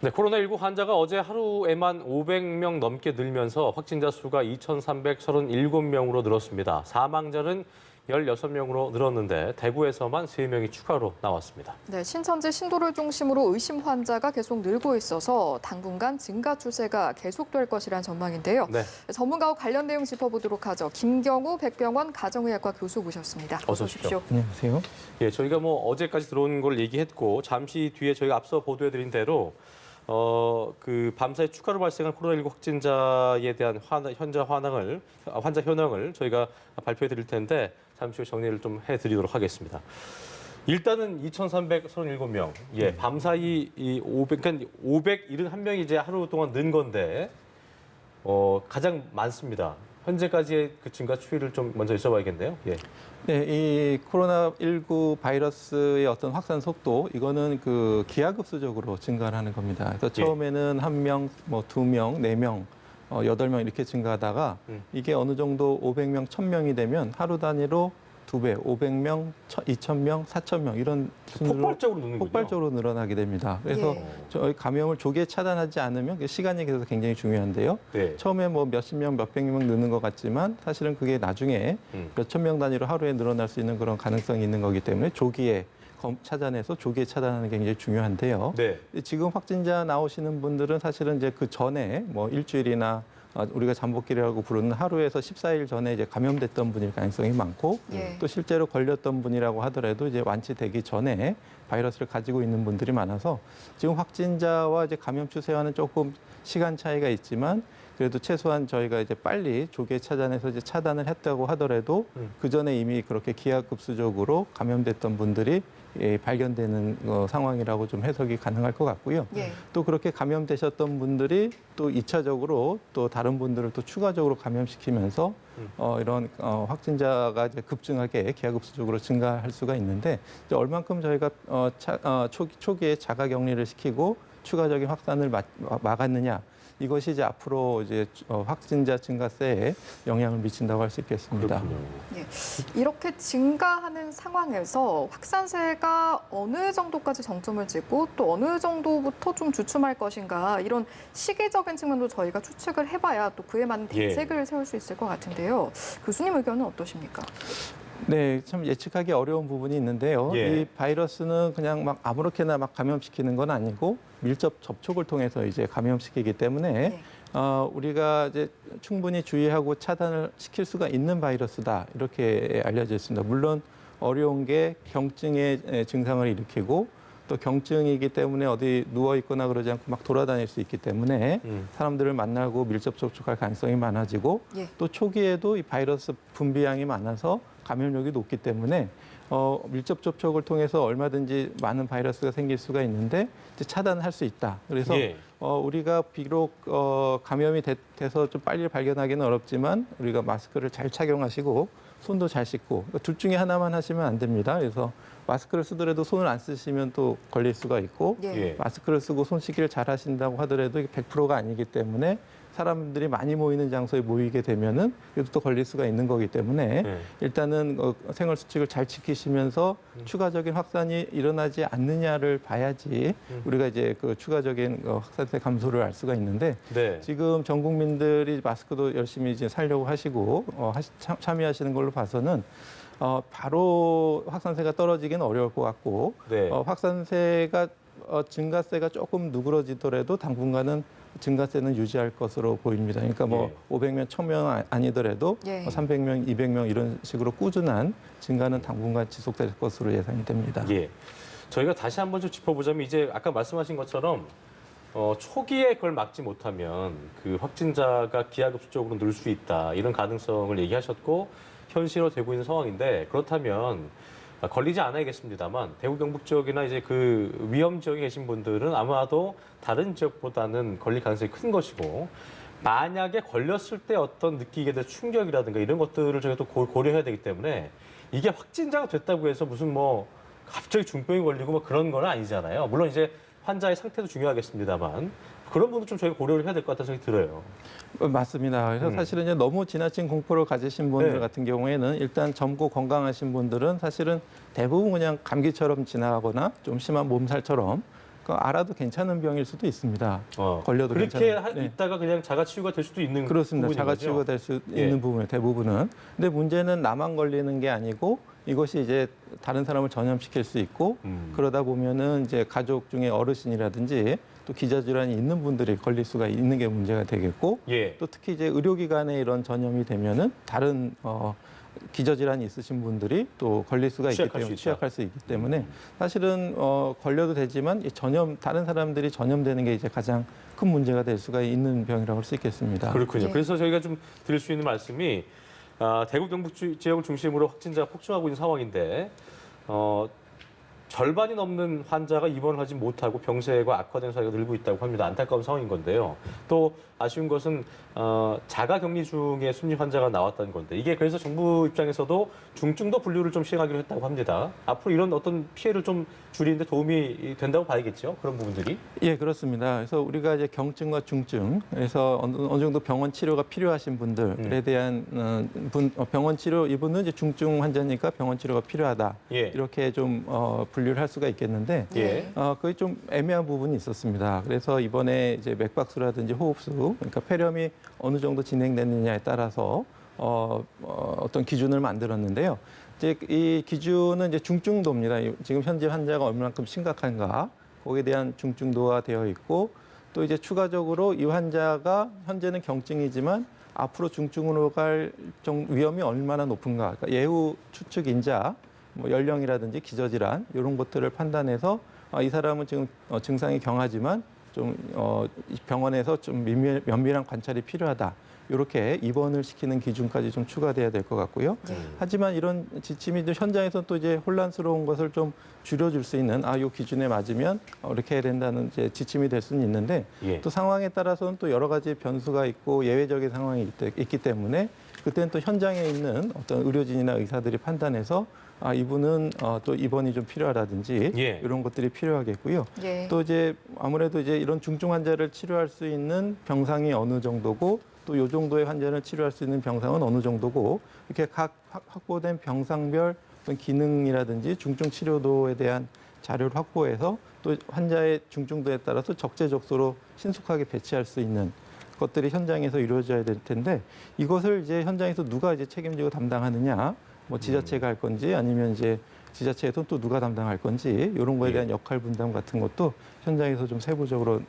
네, 코로나19 환자가 어제 하루에만 500명 넘게 늘면서 확진자 수가 2,337명으로 늘었습니다. 사망자는 16명으로 늘었는데 대구에서만 3명이 추가로 나왔습니다. 네, 신천지 신도를 중심으로 의심 환자가 계속 늘고 있어서 당분간 증가 추세가 계속될 것이란 전망인데요. 네. 전문가와 관련 내용 짚어보도록 하죠. 김경우 백병원 가정의학과 교수 모셨습니다. 어서 오십시오. 안녕하세요. 예, 저희가 어제까지 들어온 걸 얘기했고 잠시 뒤에 저희가 앞서 보도해드린 대로 그 밤사이 추가로 발생한 코로나19 확진자에 대한 환자 현황을 저희가 발표해 드릴 텐데 잠시 후 정리를 좀 해드리도록 하겠습니다. 일단은 2,337명, 예, 밤사이 그러니까 571명이 이제 하루 동안 는 건데 가장 많습니다. 현재까지의 그 증가 추이를 좀 먼저 여쭤봐야겠네요. 예. 네, 이 코로나19 바이러스의 어떤 확산 속도, 이거는 그 기하급수적으로 증가를 하는 겁니다. 그래서 처음에는 1명, 2명, 4명, 8명 이렇게 증가하다가 이게 어느 정도 500명, 1000명이 되면 하루 단위로 2배, 500명, 2000명, 4000명 이런 순으로 폭발적으로 느는군요. 폭발적으로 늘어나게 됩니다. 그래서 저희 감염을 조기에 차단하지 않으면 그 시간이 그래서 굉장히 중요한데요. 네. 처음에 몇십 명, 몇백 명 느는 것 같지만 사실은 그게 나중에 몇천 명 단위로 하루에 늘어날 수 있는 그런 가능성이 있는 거기 때문에 조기에 찾아내서 조기에 차단하는 게 굉장히 중요한데요. 네. 지금 확진자 나오시는 분들은 사실은 이제 그 전에 일주일이나 우리가 잠복기라고 부르는 하루에서 14일 전에 이제 감염됐던 분일 가능성이 많고 또 실제로 걸렸던 분이라고 하더라도 이제 완치되기 전에 바이러스를 가지고 있는 분들이 많아서 지금 확진자와 이제 감염 추세와는 조금 시간 차이가 있지만 그래도 최소한 저희가 이제 빨리 조기에 찾아내서 이제 차단을 했다고 하더라도 그 전에 이미 그렇게 기하급수적으로 감염됐던 분들이 발견되는 상황이라고 좀 해석이 가능할 것 같고요. 또 그렇게 감염되셨던 분들이 또 2차적으로 또 다른 분들을 또 추가적으로 감염시키면서 이런 확진자가 이제 급증하게 기하급수적으로 증가할 수가 있는데 이제 얼만큼 저희가 초기에 자가격리를 시키고 추가적인 확산을 막았느냐. 이것이 이제 앞으로 이제 확진자 증가세에 영향을 미친다고 할 수 있겠습니다. 예, 이렇게 증가하는 상황에서 확산세가 어느 정도까지 정점을 찍고 또 어느 정도부터 좀 주춤할 것인가 이런 시기적인 측면도 저희가 추측을 해봐야 또 그에 맞는 대책을 세울 수 있을 것 같은데요. 교수님 의견은 어떠십니까? 네, 참 예측하기 어려운 부분이 있는데요. 이 바이러스는 그냥 막 아무렇게나 막 감염시키는 건 아니고 밀접 접촉을 통해서 이제 감염시키기 때문에 우리가 이제 충분히 주의하고 차단을 시킬 수가 있는 바이러스다 이렇게 알려져 있습니다. 물론 어려운 게 경증의 증상을 일으키고 또 경증이기 때문에 어디 누워 있거나 그러지 않고 막 돌아다닐 수 있기 때문에 사람들을 만나고 밀접 접촉할 가능성이 많아지고 또 초기에도 이 바이러스 분비량이 많아서 감염력이 높기 때문에 밀접 접촉을 통해서 얼마든지 많은 바이러스가 생길 수가 있는데 이제 차단할 수 있다. 그래서 우리가 비록 감염이 돼서 좀 빨리 발견하기는 어렵지만 우리가 마스크를 잘 착용하시고 손도 잘 씻고 둘 중에 하나만 하시면 안 됩니다. 그래서 마스크를 쓰더라도 손을 안 쓰시면 또 걸릴 수가 있고 마스크를 쓰고 손 씻기를 잘 하신다고 하더라도 이게 100%가 아니기 때문에 사람들이 많이 모이는 장소에 모이게 되면은 그래도 또 걸릴 수가 있는 거기 때문에 일단은 생활 수칙을 잘 지키시면서 추가적인 확산이 일어나지 않느냐를 봐야지 우리가 이제 그 추가적인 확산세 감소를 알 수가 있는데 지금 전 국민들이 마스크도 열심히 이제 살려고 하시고 참여하시는 걸로 봐서는 바로 확산세가 떨어지기는 어려울 것 같고 확산세가 증가세가 조금 누그러지더라도 당분간은 증가세는 유지할 것으로 보입니다. 그러니까 500명, 1000명 아니더라도 300명, 200명 이런 식으로 꾸준한 증가는 당분간 지속될 것으로 예상이 됩니다. 저희가 다시 한번 좀 짚어보자면 이제 아까 말씀하신 것처럼 초기에 그걸 막지 못하면 그 확진자가 기하급수적으로 늘 수 있다 이런 가능성을 얘기하셨고 현실화되고 있는 상황인데 그렇다면 걸리지 않아야겠습니다만 대구 경북 지역이나 이제 그 위험 지역에 계신 분들은 아마도 다른 지역보다는 걸릴 가능성이 큰 것이고 만약에 걸렸을 때 어떤 느끼게 될 충격이라든가 이런 것들을 저희가 또 고려해야 되기 때문에 이게 확진자가 됐다고 해서 무슨 갑자기 중병이 걸리고 그런 건 아니잖아요. 물론 이제 환자의 상태도 중요하겠습니다만 그런 부분도 좀 저희가 고려를 해야 될 것 같다는 생각이 들어요. 맞습니다. 그래서 사실은 이제 너무 지나친 공포를 가지신 분들 같은 경우에는 일단 젊고 건강하신 분들은 사실은 대부분 그냥 감기처럼 지나가거나 좀 심한 몸살처럼 알아도 괜찮은 병일 수도 있습니다. 걸려도 그렇게 괜찮은. 네. 있다가 그냥 자가치유가 될 수도 있는 그렇습니다. 부분인 자가치유가 거죠? 될 수 예. 있는 부분에 대부분은. 근데 문제는 나만 걸리는 게 아니고 이것이 이제 다른 사람을 전염시킬 수 있고 그러다 보면은 이제 가족 중에 어르신이라든지 또 기저질환이 있는 분들이 걸릴 수가 있는 게 문제가 되겠고 예. 또 특히 이제 의료기관에 이런 전염이 되면은 다른 기저질환이 있으신 분들이 또 걸릴 수가 있기 취약할 때문에 수 있다. 취약할 수 있기 때문에 사실은 걸려도 되지만 이 다른 사람들이 전염되는 게 이제 가장 큰 문제가 될 수가 있는 병이라고 할 수 있겠습니다. 그렇군요. 예. 그래서 저희가 좀 드릴 수 있는 말씀이 대구 경북 지역을 중심으로 확진자가 폭증하고 있는 상황인데 절반이 넘는 환자가 입원을 하지 못하고 병세가 악화된 사례가 늘고 있다고 합니다. 안타까운 상황인 건데요. 또 아쉬운 것은 자가 격리 중에 숨진 환자가 나왔다는 건데 이게 그래서 정부 입장에서도 중증도 분류를 좀 시행하기로 했다고 합니다. 앞으로 이런 어떤 피해를 좀 줄이는데 도움이 된다고 봐야겠죠. 그런 부분들이. 예, 그렇습니다. 그래서 우리가 이제 경증과 중증, 그래서 어느 정도 병원 치료가 필요하신 분들에 대한 병원 치료, 이분은 이제 중증 환자니까 병원 치료가 필요하다. 예. 이렇게 좀 분류를 할 수가 있겠는데, 예. 그게 좀 애매한 부분이 있었습니다. 그래서 이번에 이제 맥박수라든지 호흡수, 그러니까 폐렴이 어느 정도 진행됐느냐에 따라서 어떤 기준을 만들었는데요. 이제 이 기준은 이제 중증도입니다. 지금 현재 환자가 얼마만큼 심각한가 거기에 대한 중증도가 되어 있고 또 이제 추가적으로 이 환자가 현재는 경증이지만 앞으로 중증으로 갈 위험이 얼마나 높은가. 그러니까 예후 추측 인자, 뭐 연령이라든지 기저질환 이런 것들을 판단해서 이 사람은 지금 증상이 경하지만 좀 병원에서 좀 면밀한 관찰이 필요하다. 이렇게 입원을 시키는 기준까지 좀 추가돼야 될 것 같고요. 하지만 이런 지침이 현장에서 또 이제 혼란스러운 것을 좀 줄여줄 수 있는 이 기준에 맞으면 이렇게 해야 된다는 이제 지침이 될 수는 있는데 예. 또 상황에 따라서는 또 여러 가지 변수가 있고 예외적인 상황이 있기 때문에 그때는 또 현장에 있는 어떤 의료진이나 의사들이 판단해서 이분은 또 입원이 좀 필요하다든지 예. 이런 것들이 필요하겠고요. 예. 또 이제 아무래도 이제 이런 중증 환자를 치료할 수 있는 병상이 어느 정도고 또 이 정도의 환자를 치료할 수 있는 병상은 어느 정도고 이렇게 각 확보된 병상별 어떤 기능이라든지 중증 치료도에 대한 자료를 확보해서 또 환자의 중증도에 따라서 적재적소로 신속하게 배치할 수 있는 것들이 현장에서 이루어져야 될 텐데 이것을 이제 현장에서 누가 이제 책임지고 담당하느냐, 뭐 지자체가 할 건지 아니면 이제 지자체에서 또 누가 담당할 건지 이런 거에 대한 역할 분담 같은 것도 현장에서 좀 세부적으로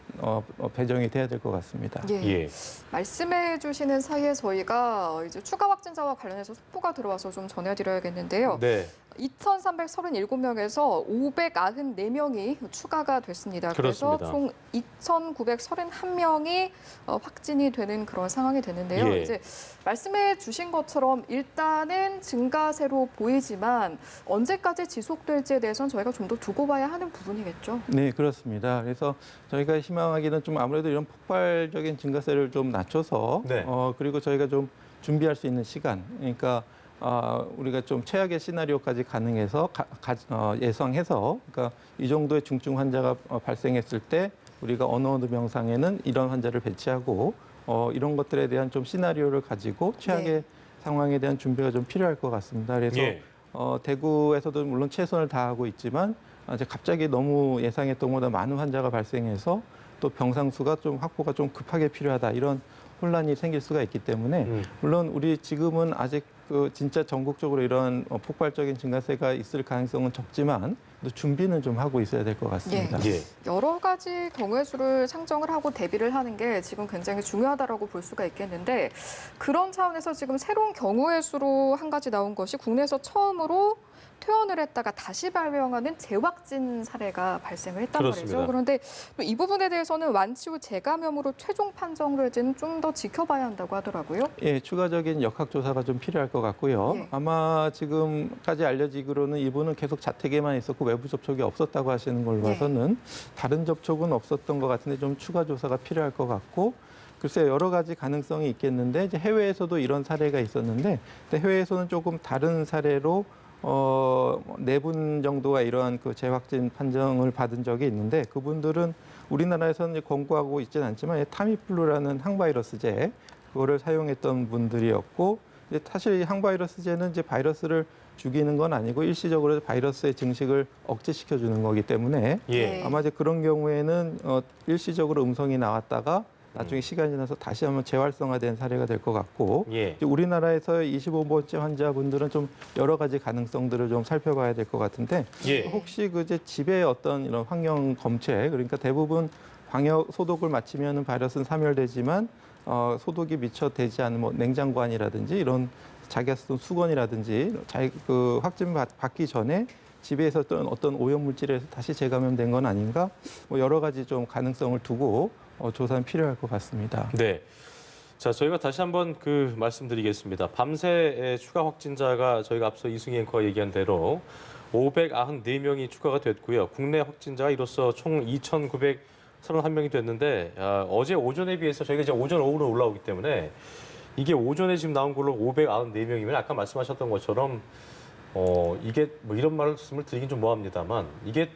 배정이 돼야 될 것 같습니다. 예. 예. 말씀해 주시는 사이에 저희가 이제 추가 확진자와 관련해서 속보가 들어와서 좀 전해드려야겠는데요. 네. 2,337일에서 594명이 추가가 됐습니다. 그래서 그렇습니다. 총 2,931명이 확진이 되는 그런 상황이 되는데요. 예. 이제 말씀해 주신 것처럼 일단은 증가세로 보이지만 언제까지 지속될지에 대해서는 저희가 좀 더 두고 봐야 하는 부분이겠죠. 네, 그렇습니다. 그래서 저희가 희망하기는 좀 아무래도 이런 폭발적인 증가세를 좀 낮춰서 네. 그리고 저희가 좀 준비할 수 있는 시간, 그러니까 우리가 좀 최악의 시나리오까지 가능해서 예상해서 그러니까 이 정도의 중증 환자가 발생했을 때 우리가 어느 병상에는 이런 환자를 배치하고 이런 것들에 대한 좀 시나리오를 가지고 최악의 네. 상황에 대한 준비가 좀 필요할 것 같습니다. 그래서 예. 대구에서도 물론 최선을 다하고 있지만 이제 갑자기 너무 예상했던 것보다 많은 환자가 발생해서 또 병상 수가 좀 확보가 좀 급하게 필요하다 이런 혼란이 생길 수가 있기 때문에 물론 우리 지금은 아직 진짜 전국적으로 이런 폭발적인 증가세가 있을 가능성은 적지만 준비는 좀 하고 있어야 될 것 같습니다. 예. 여러 가지 경우의 수를 상정을 하고 대비를 하는 게 지금 굉장히 중요하다라고 볼 수가 있겠는데 그런 차원에서 지금 새로운 경우의 수로 한 가지 나온 것이 국내에서 처음으로 퇴원을 했다가 다시 발병하는 재확진 사례가 발생을 했단 그렇습니다. 말이죠. 그런데 또 이 부분에 대해서는 완치 후 재감염으로 최종 판정을 좀 더 지켜봐야 한다고 하더라고요. 예, 추가적인 역학조사가 좀 필요할 것 같고요. 예. 아마 지금까지 알려지기로는 이분은 계속 자택에만 있었고 외부 접촉이 없었다고 하시는 걸로 네. 봐서는 다른 접촉은 없었던 것 같은데 좀 추가 조사가 필요할 것 같고 글쎄 여러 가지 가능성이 있겠는데 이제 해외에서도 이런 사례가 있었는데 근데 해외에서는 조금 다른 사례로 4분 정도가 이러한 그 재확진 판정을 받은 적이 있는데 그분들은 우리나라에서는 권고하고 있지는 않지만 타미플루라는 항바이러스제 그거를 사용했던 분들이었고 이제 사실 이 항바이러스제는 이제 바이러스를 죽이는 건 아니고 일시적으로 바이러스의 증식을 억제시켜 주는 거기 때문에 예. 아마 이제 그런 경우에는 일시적으로 음성이 나왔다가 나중에 시간이 지나서 다시 한번 재활성화된 사례가 될 것 같고 예. 이제 우리나라에서 25번째 환자분들은 좀 여러 가지 가능성들을 좀 살펴봐야 될 것 같은데 예. 혹시 그 이제 집에 어떤 이런 환경 검체 그러니까 대부분 방역 소독을 마치면은 바이러스는 사멸되지만 소독이 미처 되지 않은 뭐 냉장고 안이라든지 이런 자기가 쓰던 수건이라든지 그 확진 받기 전에 집에서 어떤 오염 물질에서 다시 재감염된 건 아닌가 뭐 여러 가지 좀 가능성을 두고 조사는 필요할 것 같습니다. 네. 자, 저희가 다시 한번 그 말씀드리겠습니다. 밤새 추가 확진자가 저희가 앞서 이승희 앵커가 얘기한 대로 594명이 추가가 됐고요. 국내 확진자가 이로써 총 2,931명이 됐는데 어제 오전에 비해서 저희가 이제 오전 오후로 올라오기 때문에 이게 오전에 지금 나온 걸로 594명이면 아까 말씀하셨던 것처럼 이게 뭐 이런 말씀을 드리긴 좀 뭐합니다만 이게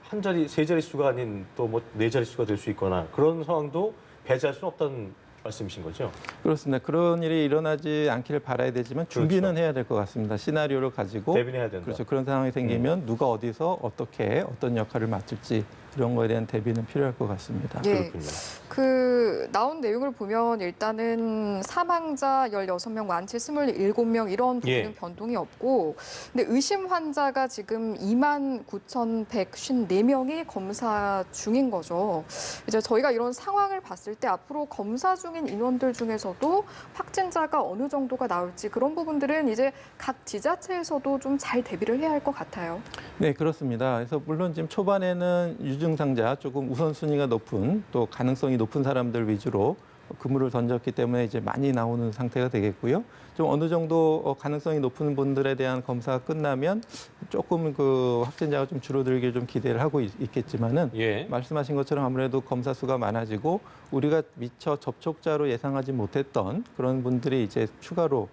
한 자리, 세 자릿수가 아닌 또 뭐 네 자릿수가 될 수 있거나 그런 상황도 배제할 수는 없다는 말씀이신 거죠? 그렇습니다. 그런 일이 일어나지 않기를 바라야 되지만 준비는 그렇죠. 해야 될 것 같습니다. 시나리오를 가지고 대비는 해야 된다. 그렇죠. 그런 상황이 생기면 누가 어디서 어떻게 어떤 역할을 맡을지 이런 거에 대한 대비는 필요할 것 같습니다. 예. 그렇군요. 그 나온 내용을 보면 일단은 사망자 16명, 완치 27명 이런 부분은 예. 변동이 없고 근데 의심 환자가 지금 29,154명이 검사 중인 거죠. 이제 저희가 이런 상황을 봤을 때 앞으로 검사 중인 인원들 중에서도 확진자가 어느 정도가 나올지 그런 부분들은 이제 각 지자체에서도 좀 잘 대비를 해야 할 것 같아요. 네, 그렇습니다. 그래서 물론 지금 초반에는 유증상자 조금 우선순위가 높은 또 가능성이 높은 사람들 위주로 그물을 던졌기 때문에 이제 많이 나오는 상태가 되겠고요. 좀 어느 정도 가능성이 높은 분들에 대한 검사가 끝나면 조금 그 확진자가 좀 줄어들길 좀 기대를 하고 있겠지만은 예. 말씀하신 것처럼 아무래도 검사 수가 많아지고 우리가 미처 접촉자로 예상하지 못했던 그런 분들이 이제 추가로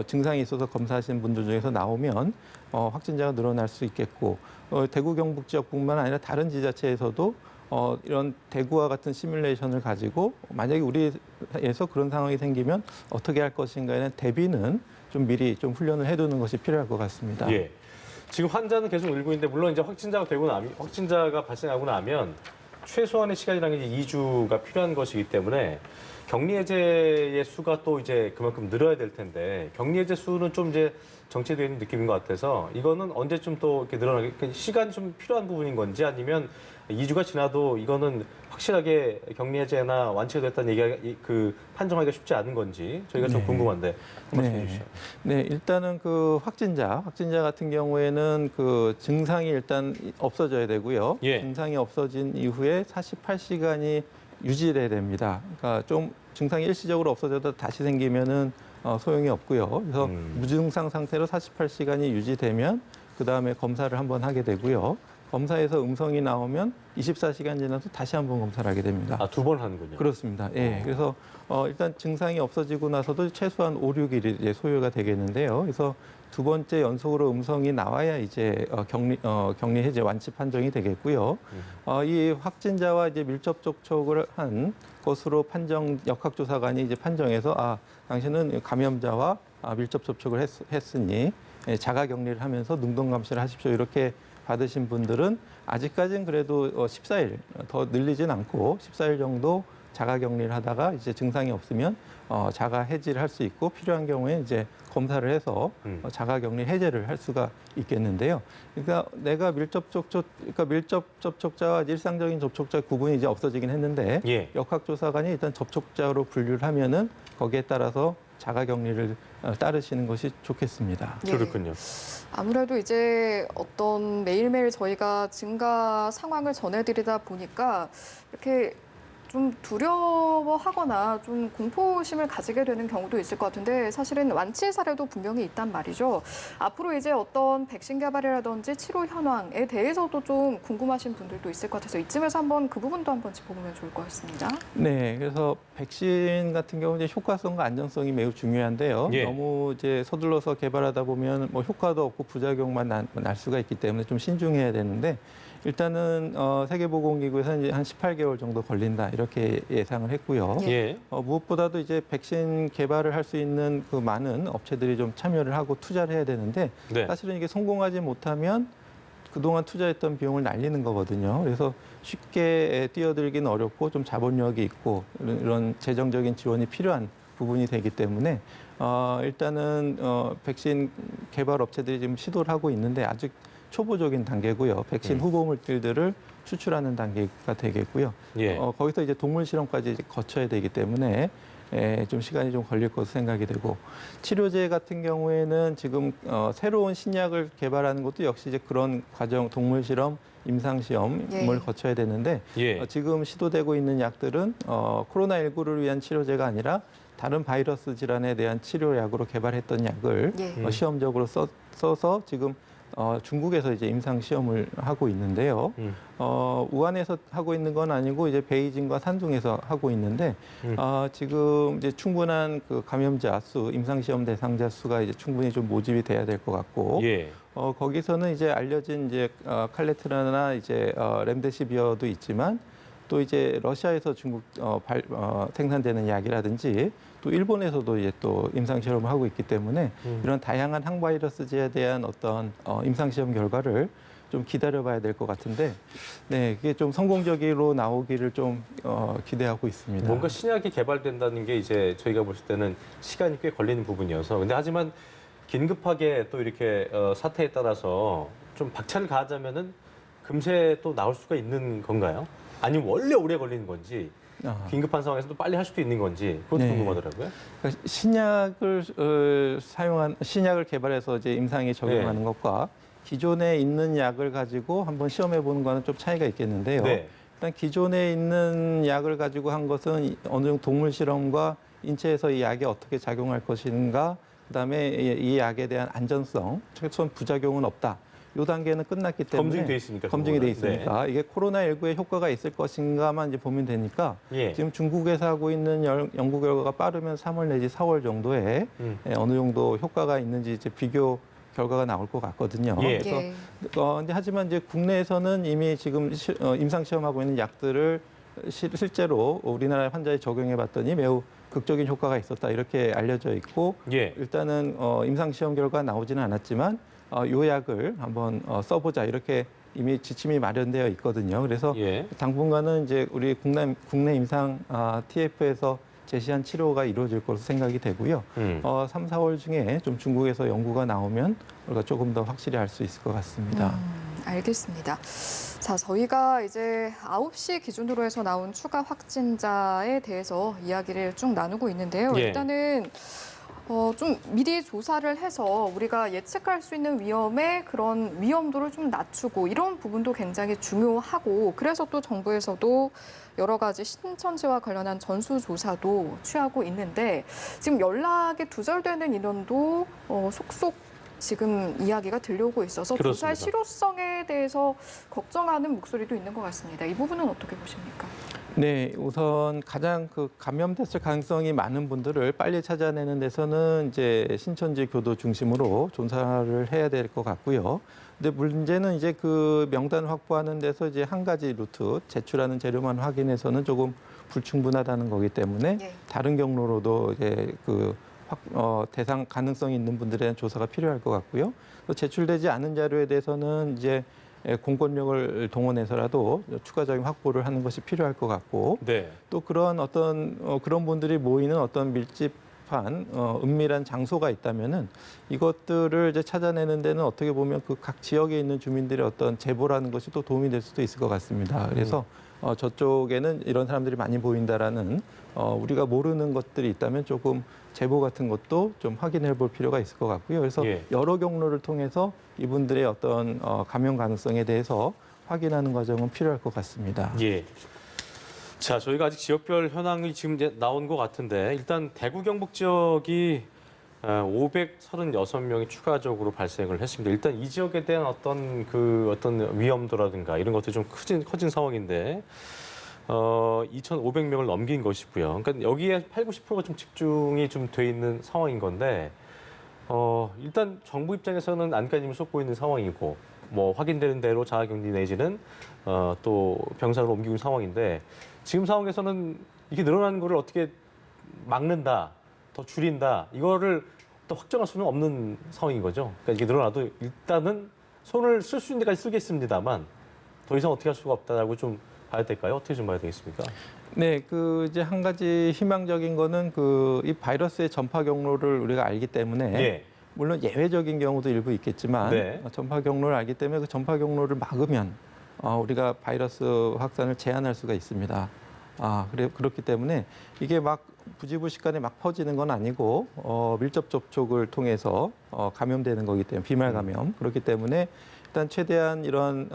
증상이 있어서 검사하신 분들 중에서 나오면 확진자가 늘어날 수 있겠고 대구 경북 지역뿐만 아니라 다른 지자체에서도 이런 대구와 같은 시뮬레이션을 가지고 만약에 우리에서 그런 상황이 생기면 어떻게 할 것인가에 대한 대비는 좀 미리 좀 훈련을 해두는 것이 필요할 것 같습니다. 예. 지금 환자는 계속 늘고 있는데 물론 이제 확진자가 발생하고 나면 최소한의 시간이라는 게 2주가 필요한 것이기 때문에 격리 해제의 수가 또 이제 그만큼 늘어야 될 텐데 격리 해제 수는 좀 이제 정체되어 있는 느낌인 것 같아서 이거는 언제쯤 또 이렇게 늘어나게 시간이 좀 필요한 부분인 건지 아니면 2주가 지나도 이거는 확실하게 격리 해제나 완치가 됐다는 얘기가 그 판정하기가 쉽지 않은 건지 저희가 좀 네. 궁금한데 말씀해 네. 주시죠. 네, 일단은 그 확진자 같은 경우에는 그 증상이 일단 없어져야 되고요. 예. 증상이 없어진 이후에 48시간이 유지돼야 됩니다. 그러니까 좀 증상이 일시적으로 없어져도 다시 생기면은 소용이 없고요. 그래서 무증상 상태로 48시간이 유지되면 그 다음에 검사를 한번 하게 되고요. 검사에서 음성이 나오면 24시간 지나서 다시 한번 검사를 하게 됩니다. 아, 2번 하는군요. 그렇습니다. 예. 그래서 일단 증상이 없어지고 나서도 최소한 5, 6일이 이제 소요가 되겠는데요. 그래서 두 번째 연속으로 음성이 나와야 이제 격리 해제 완치 판정이 되겠고요. 이 확진자와 이제 밀접 접촉을 한 것으로 역학조사관이 이제 판정해서 당신은 감염자와 밀접 접촉을 했으니 자가 격리를 하면서 능동 감시를 하십시오. 이렇게 받으신 분들은 아직까지는 그래도 14일 더 늘리진 않고 14일 정도 자가 격리를 하다가 이제 증상이 없으면 자가 해지를 할 수 있고 필요한 경우에 이제 검사를 해서 자가 격리 해제를 할 수가 있겠는데요. 그러니까 내가 밀접 접촉자와 일상적인 접촉자 구분이 이제 없어지긴 했는데 예. 역학조사관이 일단 접촉자로 분류를 하면은 거기에 따라서 자가 격리를 따르시는 것이 좋겠습니다. 예. 그렇군요. 아무래도 이제 어떤 매일매일 저희가 증가 상황을 전해드리다 보니까 이렇게 좀 두려워하거나 좀 공포심을 가지게 되는 경우도 있을 것 같은데 사실은 완치 사례도 분명히 있단 말이죠. 앞으로 이제 어떤 백신 개발이라든지 치료 현황에 대해서도 좀 궁금하신 분들도 있을 것 같아서 이쯤에서 한번 그 부분도 한번 짚어보면 좋을 것 같습니다. 네, 그래서 백신 같은 경우 이제 효과성과 안전성이 매우 중요한데요. 예. 너무 이제 서둘러서 개발하다 보면 뭐 효과도 없고 부작용만 날 수가 있기 때문에 좀 신중해야 되는데 일단은 세계보건기구에서는 이제 한 18개월 정도 걸린다 이렇게 예상을 했고요. 예. 무엇보다도 이제 백신 개발을 할 수 있는 그 많은 업체들이 좀 참여를 하고 투자를 해야 되는데 네. 사실은 이게 성공하지 못하면 그동안 투자했던 비용을 날리는 거거든요. 그래서 쉽게 뛰어들기는 어렵고 좀 자본력이 있고 이런 재정적인 지원이 필요한 부분이 되기 때문에 일단은 백신 개발 업체들이 지금 시도를 하고 있는데 아직 초보적인 단계고요. 백신 후보 물질들을 추출하는 단계가 되겠고요. 예. 거기서 이제 동물 실험까지 이제 거쳐야 되기 때문에 좀 시간이 좀 걸릴 것으로 생각이 되고 치료제 같은 경우에는 지금 새로운 신약을 개발하는 것도 역시 이제 그런 과정 동물 실험, 임상 시험을 거쳐야 되는데 예. 지금 시도되고 있는 약들은 코로나19를 위한 치료제가 아니라 다른 바이러스 질환에 대한 치료약으로 개발했던 약을 시험적으로 써서 지금 중국에서 이제 임상 시험을 하고 있는데요. 우한에서 하고 있는 건 아니고 이제 베이징과 산둥에서 하고 있는데 지금 이제 충분한 그 감염자 수, 임상 시험 대상자 수가 이제 충분히 좀 모집이 돼야 될 것 같고 예. 거기서는 이제 알려진 이제 칼레트라나 이제 렘데시비어도 있지만 또 이제 러시아에서 중국 생산되는 약이라든지 또 일본에서도 이제 또 임상 시험을 하고 있기 때문에 이런 다양한 항바이러스제에 대한 어떤 임상 시험 결과를 좀 기다려봐야 될 것 같은데, 네, 이게 좀 성공적으로 나오기를 좀 기대하고 있습니다. 뭔가 신약이 개발된다는 게 이제 저희가 볼 때는 시간이 꽤 걸리는 부분이어서, 근데 하지만 긴급하게 또 이렇게 사태에 따라서 좀 박차를 가하자면은 금세 또 나올 수가 있는 건가요? 아니면 원래 오래 걸리는 건지? 긴급한 상황에서도 빨리 할 수도 있는 건지 그것도 궁금하더라고요. 그러니까 신약을 개발해서 이제 임상에 적용하는 것과 기존에 있는 약을 가지고 한번 시험해 보는 거는 좀 차이가 있겠는데요. 일단 기존에 있는 약을 가지고 한 것은 어느 정도 동물 실험과 인체에서 이 약이 어떻게 작용할 것인가, 그다음에 이 약에 대한 안전성, 최소한 부작용은 없다. 이 단계는 끝났기 때문에 검증이 돼 있으니까 이게 코로나19에 효과가 있을 것인가만 이제 보면 되니까 지금 중국에서 하고 있는 연구 결과가 빠르면 3월 내지 4월 정도에 어느 정도 효과가 있는지 이제 비교 결과가 나올 것 같거든요. 그래서 근데 하지만 이제 국내에서는 이미 지금 임상 시험하고 있는 약들을 실제로 우리나라 환자에 적용해 봤더니 매우 극적인 효과가 있었다 이렇게 알려져 있고 일단은 임상 시험 결과 나오지는 않았지만 요 약을 한번 써보자 이렇게 이미 지침이 마련되어 있거든요. 그래서 당분간은 이제 우리 국내 임상 TF에서 제시한 치료가 이루어질 것으로 생각이 되고요. 3, 4월 중에 좀 중국에서 연구가 나오면 우리가 조금 더 확실히 알 수 있을 것 같습니다. 알겠습니다. 자, 저희가 이제 9시 기준으로 해서 나온 추가 확진자에 대해서 이야기를 쭉 나누고 있는데요. 일단은 좀 미리 조사를 해서 우리가 예측할 수 있는 위험의 그런 위험도를 좀 낮추고 이런 부분도 굉장히 중요하고 그래서 또 정부에서도 여러 가지 신천지와 관련한 전수조사도 취하고 있는데 지금 연락이 두절되는 인원도 속속 지금 이야기가 들려오고 있어서 조사의 실효성에 대해서 걱정하는 목소리도 있는 것 같습니다. 이 부분은 어떻게 보십니까? 네, 우선 가장 그 감염됐을 가능성이 많은 분들을 빨리 찾아내는 데서는 이제 신천지 교도 중심으로 조사를 해야 될 것 같고요. 근데 문제는 이제 그 명단 확보하는 데서 이제 한 가지 루트, 제출하는 재료만 확인해서는 조금 불충분하다는 거기 때문에 다른 경로로도 이제 그 대상 가능성이 있는 분들에 대한 조사가 필요할 것 같고요. 또 제출되지 않은 자료에 대해서는 이제 공권력을 동원해서라도 추가적인 확보를 하는 것이 필요할 것 같고 또 그런 그런 분들이 모이는 어떤 밀집한 은밀한 장소가 있다면은 이것들을 이제 찾아내는 데는 어떻게 보면 그 각 지역에 있는 주민들의 어떤 제보라는 것이 또 도움이 될 수도 있을 것 같습니다. 그래서 저쪽에는 이런 사람들이 많이 보인다라는 우리가 모르는 것들이 있다면 조금 제보 같은 것도 좀 확인해 볼 필요가 있을 것 같고요. 그래서 여러 경로를 통해서 이분들의 어떤 감염 가능성에 대해서 확인하는 과정은 필요할 것 같습니다. 자, 저희가 아직 지역별 현황이 지금 이제 나온 것 같은데 일단 대구 경북 지역이 536명이 추가적으로 발생을 했습니다. 일단 이 지역에 대한 어떤 위험도라든가 이런 것들이 좀 커진 상황인데 2,500명을 넘긴 것이고요. 그러니까 여기에 80~90%가 좀 집중이 좀 돼 있는 상황인 건데 일단 정부 입장에서는 안간힘을 쏟고 있는 상황이고 뭐 확인되는 대로 자가격리 내지는 또 병상으로 옮기고 있는 상황인데 지금 상황에서는 이게 늘어나는 거를 어떻게 막는다, 더 줄인다 이거를 또 확정할 수는 없는 상황인 거죠. 그러니까 이게 늘어나도 일단은 손을 쓸 수 있는 데까지 쓰겠습니다만 더 이상 어떻게 할 수가 없다라고 좀 봐야 될까요? 어떻게 좀 봐야 되겠습니까? 네, 그 이제 한 가지 희망적인 거는 그 이 바이러스의 전파 경로를 우리가 알기 때문에 예. 물론 예외적인 경우도 일부 있겠지만 네. 전파 경로를 알기 때문에 그 전파 경로를 막으면 우리가 바이러스 확산을 제한할 수가 있습니다. 그렇기 때문에 이게 막 부지불식간에 막 퍼지는 건 아니고 밀접 접촉을 통해서 감염되는 거기 때문에 비말 감염 그렇기 때문에 일단 최대한 이런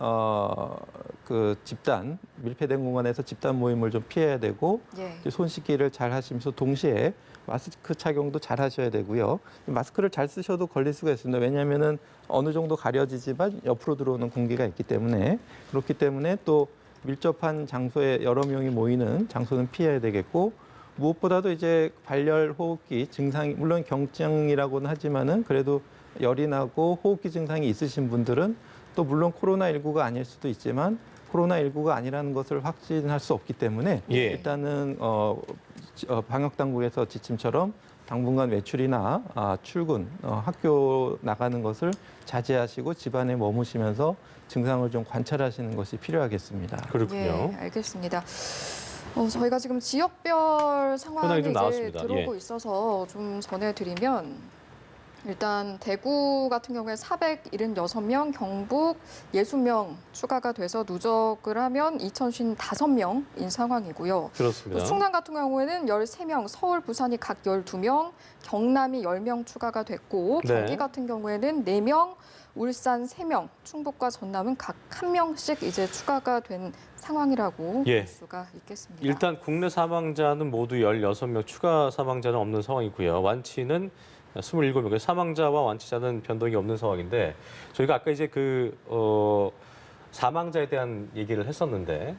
그 집단 밀폐된 공간에서 집단 모임을 좀 피해야 되고 예. 이제 손 씻기를 잘 하시면서 동시에 마스크 착용도 잘 하셔야 되고요. 마스크를 잘 쓰셔도 걸릴 수가 있습니다. 왜냐하면은 어느 정도 가려지지만 옆으로 들어오는 공기가 있기 때문에 그렇기 때문에 또 밀접한 장소에 여러 명이 모이는 장소는 피해야 되겠고 무엇보다도 이제 발열 호흡기 증상이 물론 경증이라고는 하지만은 그래도 열이 나고 호흡기 증상이 있으신 분들은 또 물론 코로나19가 아닐 수도 있지만 코로나19가 아니라는 것을 확진할 수 없기 때문에 예. 일단은 방역 당국에서 지침처럼 당분간 외출이나 출근, 학교 나가는 것을 자제하시고 집안에 머무시면서 증상을 좀 관찰하시는 것이 필요하겠습니다. 그렇군요. 예, 알겠습니다. 저희가 지금 지역별 상황이 현황이 좀 이제 나왔습니다. 들어오고 예. 있어서 좀 전해드리면 일단 대구 같은 경우에 476명, 경북 60명 추가가 돼서 누적을 하면 2,055명인 상황이고요. 그렇습니다. 또 충남 같은 경우에는 13명, 서울, 부산이 각 12명, 경남이 10명 추가가 됐고 네. 경기 같은 경우에는 4명, 울산 3명, 충북과 전남은 각 1명씩 이제 추가가 된 상황이라고 예. 볼 수가 있겠습니다. 일단 국내 사망자는 모두 16명, 추가 사망자는 없는 상황이고요. 완치는 27명, 사망자와 완치자는 변동이 없는 상황인데 저희가 아까 이제 사망자에 대한 얘기를 했었는데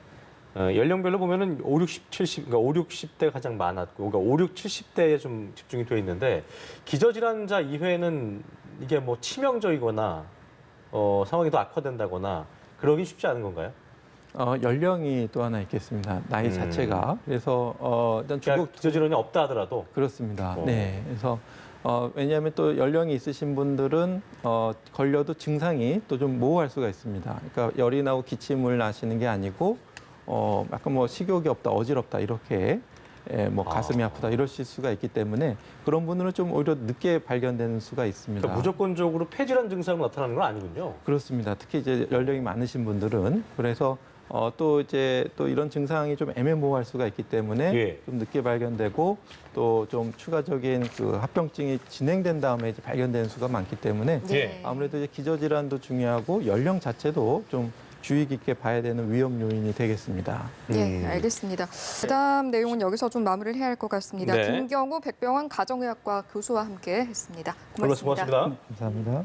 연령별로 보면은 5, 60, 70, 그러니까 5, 60대가 가장 많았고, 그러니까 5, 6, 70대에 좀 집중이 되어 있는데 기저질환자 이외에는 이게 뭐 치명적이거나 상황이 더 악화된다거나 그러기 쉽지 않은 건가요? 연령이 또 하나 있겠습니다. 나이 자체가 그래서 일단 그러니까 기저질환이 없다 하더라도 그렇습니다. 네, 그래서 왜냐하면 또 연령이 있으신 분들은 걸려도 증상이 또 좀 모호할 수가 있습니다. 그러니까 열이 나고 기침을 나시는 게 아니고 약간 뭐 식욕이 없다, 어지럽다 이렇게 뭐 가슴이 아프다 이러실 수가 있기 때문에 그런 분들은 좀 오히려 늦게 발견되는 수가 있습니다. 그러니까 무조건적으로 폐질환 증상으로 나타나는 건 아니군요. 그렇습니다. 특히 이제 연령이 많으신 분들은 그래서 또 이제 또 이런 증상이 좀 애매모호할 수가 있기 때문에 예. 좀 늦게 발견되고 또 좀 추가적인 그 합병증이 진행된 다음에 이제 발견되는 수가 많기 때문에 예. 아무래도 이제 기저질환도 중요하고 연령 자체도 좀 주의 깊게 봐야 되는 위험 요인이 되겠습니다. 예, 알겠습니다. 그다음 내용은 여기서 좀 마무리를 해야 할 것 같습니다. 네. 김경우 백병원 가정의학과 교수와 함께 했습니다. 고맙습니다. 감사합니다.